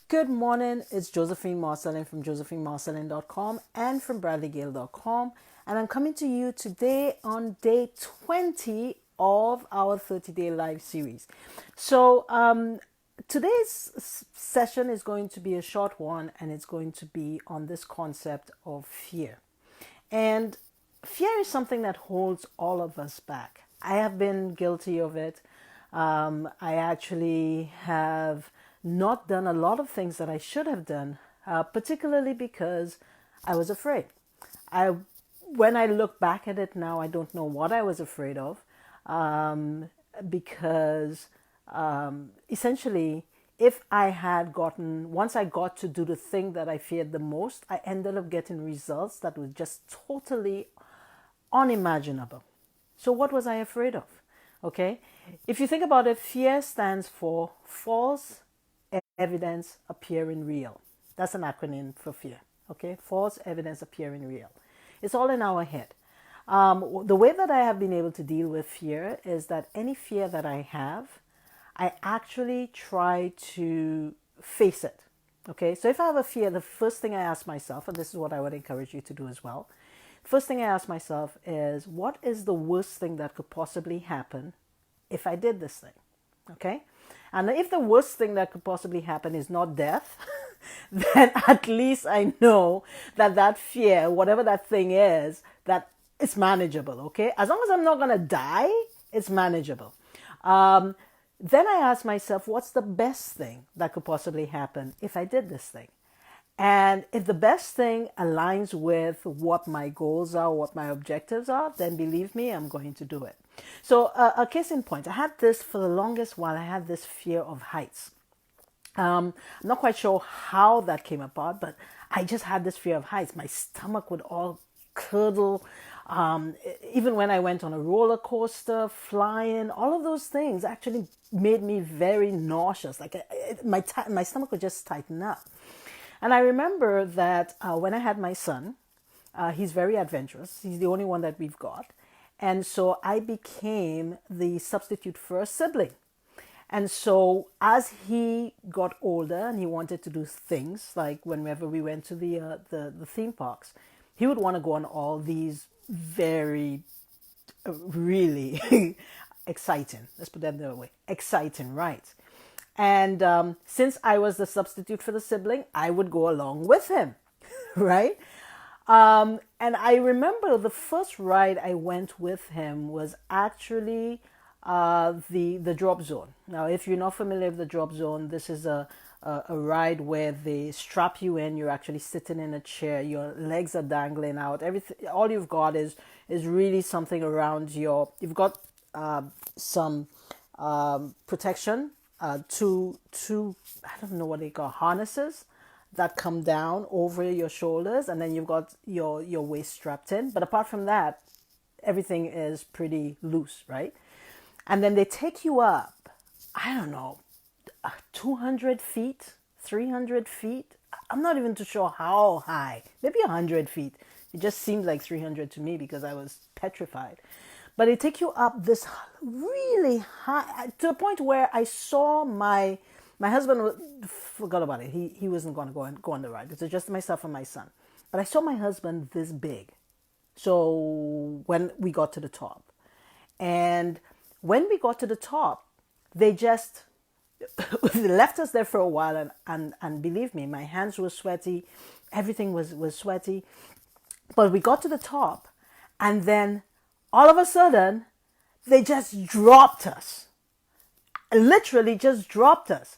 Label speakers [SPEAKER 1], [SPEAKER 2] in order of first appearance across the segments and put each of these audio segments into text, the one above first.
[SPEAKER 1] Good morning. It's Josephine Marcelin from josephinemarcelin.com and from bradleygale.com. And I'm coming to you today on day 20 of our 30-day live series. Today's session is going to be a short one, and it's going to be on this concept of fear. And fear is something that holds all of us back. I have been guilty of it. I actually have not done a lot of things that I should have done, particularly because I was afraid. I, when I look back at it now, I don't know what I was afraid of, because essentially, if I had gotten, once I got to do the thing that I feared the most, I ended up getting results that were just totally unimaginable. So, what was I afraid of? Okay, if you think about it, fear stands for false evidence appearing real. That's an acronym for fear. Okay, false evidence appearing real. It's all in our head. The way that I have been able to deal with fear is that any fear that I have, I actually try to face it. Okay, so if I have a fear, the first thing I ask myself, and this is what I would encourage you to do as well, first thing I ask myself is, what is the worst thing that could possibly happen if I did this thing? Okay, and if the worst thing that could possibly happen is not death, then at least I know that that fear, whatever that thing is, that it's manageable. Okay, as long as I'm not gonna die, it's manageable. Um, then I ask myself, what's the best thing that could possibly happen if I did this thing? And if the best thing aligns with what my goals are, what my objectives are, then believe me, I'm going to do it. So, a case in point, I had this for the longest while, I had this fear of heights. I'm not quite sure how that came about, but I just had this fear of heights. My stomach would all curdle. Even when I went on a roller coaster, flying, all of those things actually made me very nauseous. Like my stomach would just tighten up. And I remember that when I had my son, he's very adventurous. He's the only one that we've got. And so I became the substitute for a sibling. And so as he got older and he wanted to do things like whenever we went to the theme parks, he would want to go on all these very really exciting, let's put that the other way, exciting rides. And since I was the substitute for the sibling, I would go along with him, right? And I remember the first ride I went with him was actually the drop zone. Now, if you're not familiar with the drop zone, this is a ride where they strap you in. You're actually sitting in a chair. Your legs are dangling out. Everything, all you've got is really something around your. You've got some protection. Two I don't know what they call harnesses that come down over your shoulders, and then you've got your waist strapped in. But apart from that, everything is pretty loose, right? And then they take you up, I don't know, 200 feet, 300 feet. I'm not even too sure how high, maybe 100 feet. It just seemed like 300 to me because I was petrified. But they take you up this really high, to the point where I saw my husband forgot about it. He wasn't going to go on the ride. It was just myself and my son. But I saw my husband this big. So when we got to the top, and when we got to the top, they just they left us there for a while, and believe me, my hands were sweaty, everything was sweaty. But we got to the top, and then all of a sudden, they just dropped us. Literally just dropped us.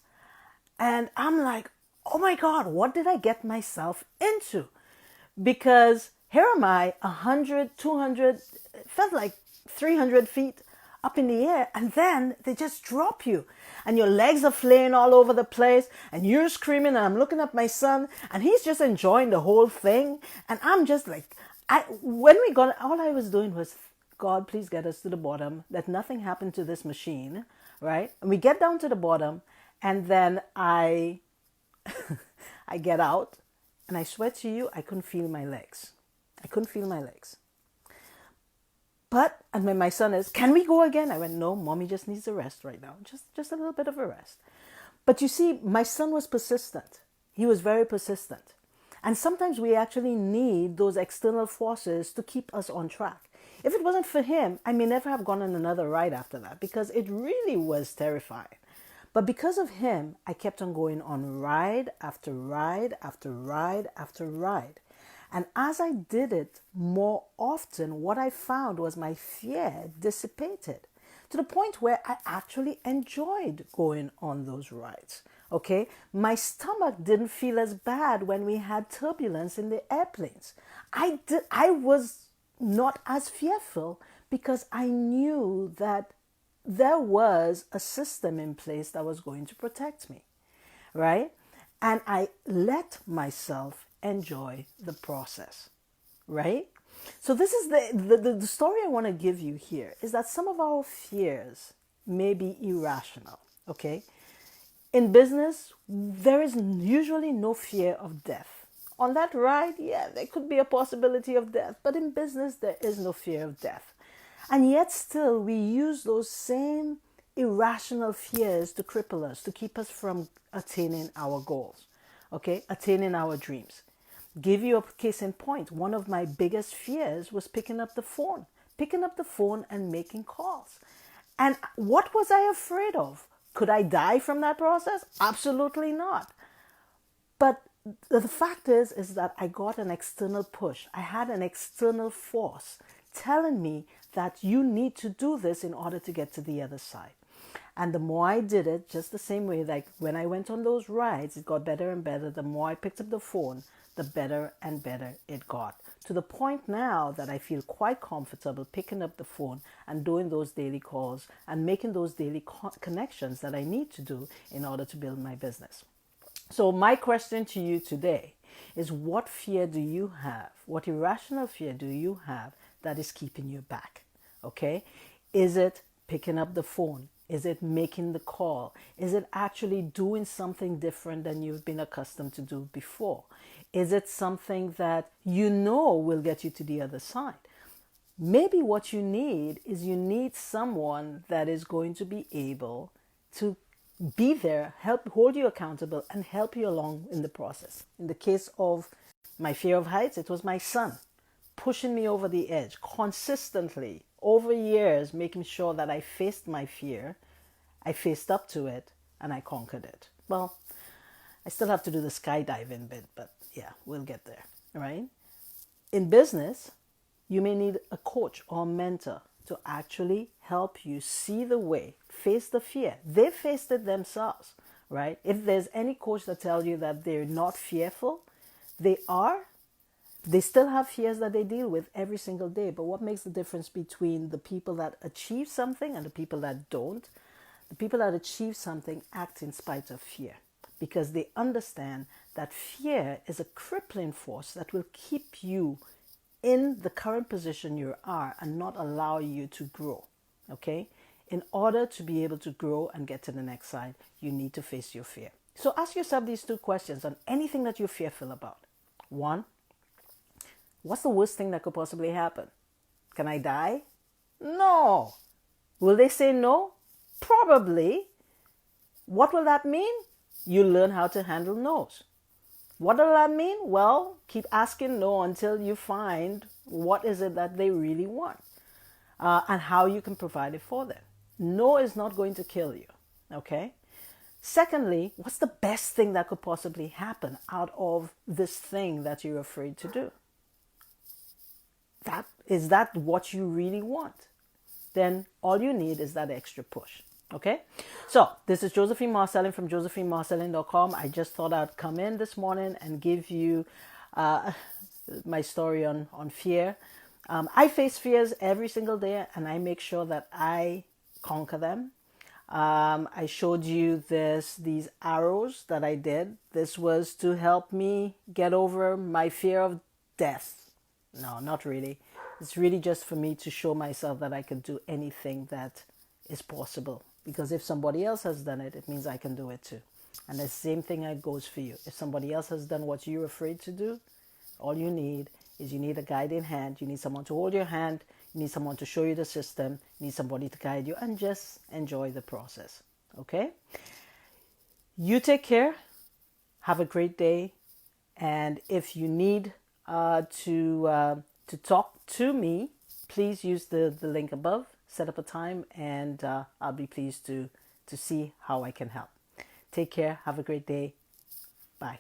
[SPEAKER 1] And I'm like, oh my God, what did I get myself into? Because here am I, 100, 200, felt like 300 feet up in the air, and then they just drop you. And your legs are flaying all over the place, and you're screaming, and I'm looking at my son, and he's just enjoying the whole thing. And I'm just like, when we got, all I was doing was, God, please get us to the bottom, that nothing happened to this machine, right? And we get down to the bottom, and then I get out, and I swear to you, I couldn't feel my legs. I couldn't feel my legs. But, and when my son is, can we go again? I went, no, mommy just needs a rest right now. Just a little bit of a rest. But you see, my son was persistent. He was very persistent. And sometimes we actually need those external forces to keep us on track. If it wasn't for him, I may never have gone on another ride after that because it really was terrifying. But because of him, I kept on going on ride after ride after ride after ride. And as I did it more often, what I found was my fear dissipated to the point where I actually enjoyed going on those rides. Okay, my stomach didn't feel as bad when we had turbulence in the airplanes. I was not as fearful because I knew that there was a system in place that was going to protect me, right? And I let myself enjoy the process, right? So this is the story I want to give you here is that some of our fears may be irrational, okay? In business, there is usually no fear of death. On that ride, yeah, there could be a possibility of death, but in business, there is no fear of death. And yet still, we use those same irrational fears to cripple us, to keep us from attaining our goals, okay? Attaining our dreams. Give you a case in point. One of my biggest fears was picking up the phone and making calls. And what was I afraid of? Could I die from that process? Absolutely not. But the fact is that I got an external push. I had an external force telling me that you need to do this in order to get to the other side. And the more I did it, just the same way, like when I went on those rides, it got better and better. The more I picked up the phone, the better and better it got. To the point now that I feel quite comfortable picking up the phone and doing those daily calls and making those daily connections that I need to do in order to build my business. So my question to you today is, what fear do you have? What irrational fear do you have that is keeping you back? Okay? Is it picking up the phone? Is it making the call? Is it actually doing something different than you've been accustomed to do before? Is it something that you know will get you to the other side? Maybe what you need is you need someone that is going to be able to be there, help hold you accountable and help you along in the process. In the case of my fear of heights, it was my son pushing me over the edge consistently over years, making sure that I faced my fear, I faced up to it, and I conquered it. Well, I still have to do the skydiving bit, but yeah, we'll get there, right? In business, you may need a coach or mentor to actually help you see the way, face the fear. They faced it themselves, right? If there's any coach that tells you that they're not fearful, they are. They still have fears that they deal with every single day. But what makes the difference between the people that achieve something and the people that don't? The people that achieve something act in spite of fear because they understand that fear is a crippling force that will keep you in the current position you are and not allow you to grow, okay? In order to be able to grow and get to the next side, you need to face your fear. So ask yourself these two questions on anything that you're fearful about. One, what's the worst thing that could possibly happen? Can I die? No. Will they say no? Probably. What will that mean? You learn how to handle no's. What does that mean? Well, keep asking no until you find what is it that they really want and how you can provide it for them. No is not going to kill you, okay? Secondly, what's the best thing that could possibly happen out of this thing that you're afraid to do? Is that what you really want? Then all you need is that extra push. Okay, so this is Josephine Marcellin from josephinemarcellin.com. I just thought I'd come in this morning and give you my story on fear. I face fears every single day and I make sure that I conquer them. I showed you these arrows that I did. This was to help me get over my fear of death. No, not really. It's really just for me to show myself that I can do anything that is possible. Because if somebody else has done it, it means I can do it too. And the same thing goes for you. If somebody else has done what you're afraid to do, all you need is you need a guiding hand. You need someone to hold your hand. You need someone to show you the system. You need somebody to guide you and just enjoy the process. Okay? You take care. Have a great day. And if you need to talk to me, please use the link above. Set up a time, and I'll be pleased to see how I can help. Take care. Have a great day. Bye.